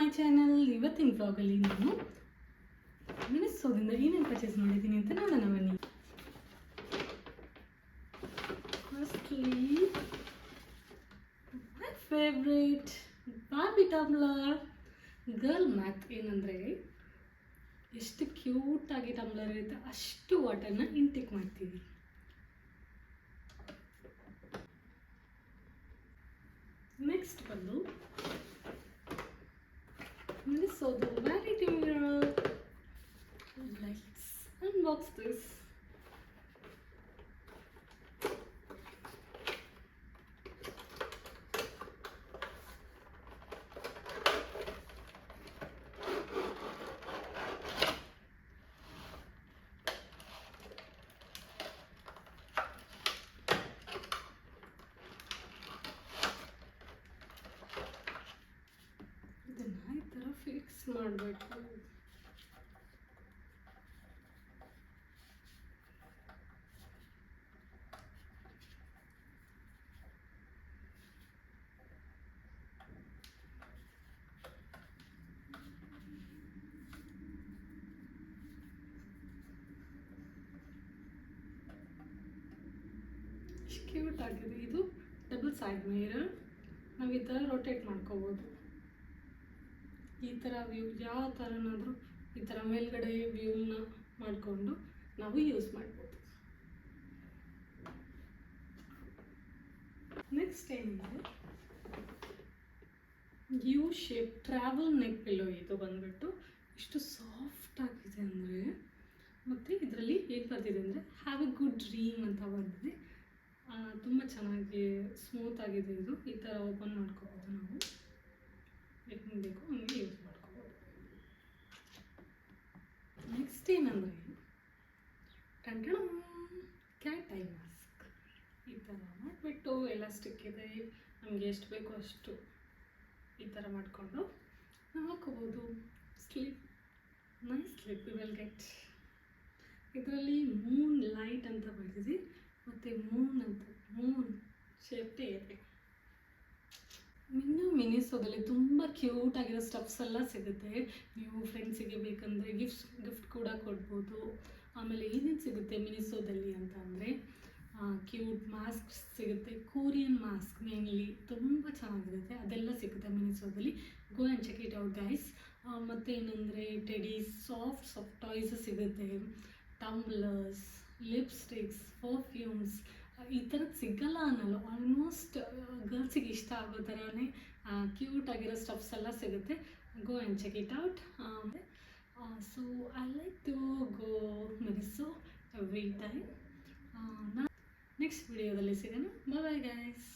My channel. ಇವತ್ತಿನ ವ್ಲಾಗಲ್ಲಿ ನಾನು ಮಿನಿಸೋದಿಂದ ಏನೇನು ಪರ್ಚೇಸ್ ಮಾಡಿದ್ದೀನಿ ಅಂತ ನೋಡೋಣ ಬನ್ನಿ. Firstly my favourite Barbie tumbler. Girl math ಏನಂದರೆ ಎಷ್ಟು ಕ್ಯೂಟಾಗಿ ಟಂಬ್ಲರ್ ಇರುತ್ತೆ ಅಷ್ಟು ವಾಟರ್ನ ಇಂಟೇಕ್ ಮಾಡ್ತೀವಿ. ನೆಕ್ಸ್ಟ್ ಬಂದು ಮಿನಿಸೋದು vanity mirror. Let's unbox this. ಇದನ್ನು ಈ ಥರ ಫಿಕ್ಸ್ ಮಾಡಬೇಕು. ಕ್ಯೂಟ್ ಆಗಿದೆ. ಇದು ಡಬಲ್ ಸೈಡ್ ಮಿರರ್. ನಾವು ಈ ಥರ ರೊಟೇಟ್ ಮಾಡ್ಕೋಬೋದು. ಈ ಥರ ವ್ಯೂ ಯಾವ ಥರನಾದರೂ ಈ ಥರ ಮೇಲ್ಗಡೆ ವ್ಯೂನ ಮಾಡಿಕೊಂಡು ನಾವು ಯೂಸ್ ಮಾಡ್ಬೋದು. ನೆಕ್ಸ್ಟ್ ಏನಿದೆ U shape travel neck pillow. ಇದು ಬಂದ್ಬಿಟ್ಟು ಇಷ್ಟು ಸಾಫ್ಟ್ ಆಗಿದೆ ಅಂದರೆ, ಮತ್ತು ಇದರಲ್ಲಿ ಏನು ಬರ್ತಿದೆ ಅಂದರೆ ಹ್ಯಾವ್ ಎ ಗುಡ್ ಡ್ರೀಮ್ ಅಂತ ಬಂದಿದೆ. ತುಂಬ ಚೆನ್ನಾಗಿ ಸ್ಮೂತ್ ಆಗಿದೆ. ಇದು ಈ ಥರ ಓಪನ್ ಮಾಡ್ಕೋಬೋದು. ನಾವು ಹೆಂಗೆ ಬೇಕು ಹಂಗೆ ಯೂಸ್ ಮಾಡ್ಕೋಬೋದು. ನೆಕ್ಸ್ಟ್ ಏನಂದರೆ ಕ್ಯಾಟ್ ಐ ಮಾಸ್ಕ್. ಈ ಥರ ಮಾಡಿಬಿಟ್ಟು ಎಲಾಸ್ಟಿಕ್ ಇದೆ, ನಮಗೆ ಎಷ್ಟು ಬೇಕೋ ಅಷ್ಟು ಈ ಥರ ಮಾಡಿಕೊಂಡು ನಾವು ಹಾಕೋಬೋದು. Sleep nice sleep will get. ಇದರಲ್ಲಿ ಮೂನ್ ಲೈಟ್ ಅಂತ ಬರ್ತಿದೆ, ಮತ್ತು ಮೂನ್ ಶೇಪ್ಟೇ ಇದೆ. ಇನ್ನು ಮಿನಿಸೋದಲ್ಲಿ ತುಂಬ ಕ್ಯೂಟ್ ಆಗಿರೋ ಸ್ಟಫ್ಸ್ ಎಲ್ಲ ಸಿಗುತ್ತೆ. ನೀವು ಫ್ರೆಂಡ್ಸಿಗೆ ಬೇಕಂದರೆ ಗಿಫ್ಟ್ ಕೂಡ ಕೊಡ್ಬೋದು. ಆಮೇಲೆ ಏನೇನು ಸಿಗುತ್ತೆ ಮಿನಿಸೋದಲ್ಲಿ ಅಂತ ಅಂದರೆ ಕ್ಯೂಟ್ ಮಾಸ್ಕ್ ಸಿಗುತ್ತೆ. ಕೊರಿಯನ್ ಮಾಸ್ಕ್ ಮೇನ್ಲಿ ತುಂಬ ಚೆನ್ನಾಗಿರುತ್ತೆ. ಅದೆಲ್ಲ ಸಿಗುತ್ತೆ ಮಿನಿಸೋದಲ್ಲಿ. Go and check it out guys. ಮತ್ತು ಏನಂದರೆ ಟೆಡೀಸ್ ಸಾಫ್ಟ್ ಟಾಯ್ಸ್ ಸಿಗುತ್ತೆ. ಟಂಬ್ಲರ್ಸ್, ಲಿಪ್ಸ್ಟಿಕ್ಸ್, ಪರ್ಫ್ಯೂಮ್ಸ್ ಈ ಥರದ್ದು ಸಿಗಲ್ಲ ಅನ್ನಲ್ಲ. ಆಲ್ಮೋಸ್ಟ್ ಗರ್ಲ್ಸಿಗೆ ಇಷ್ಟ ಆಗೋ ಥರನೇ ಕ್ಯೂಟ್ ಆಗಿರೋ ಸ್ಟಫ್ಸ್ ಎಲ್ಲ ಸಿಗುತ್ತೆ. Go and check it out. So I like to go Miniso every time. Next ವಿಡಿಯೋದಲ್ಲಿ ಸಿಗೋಣ. Bye guys.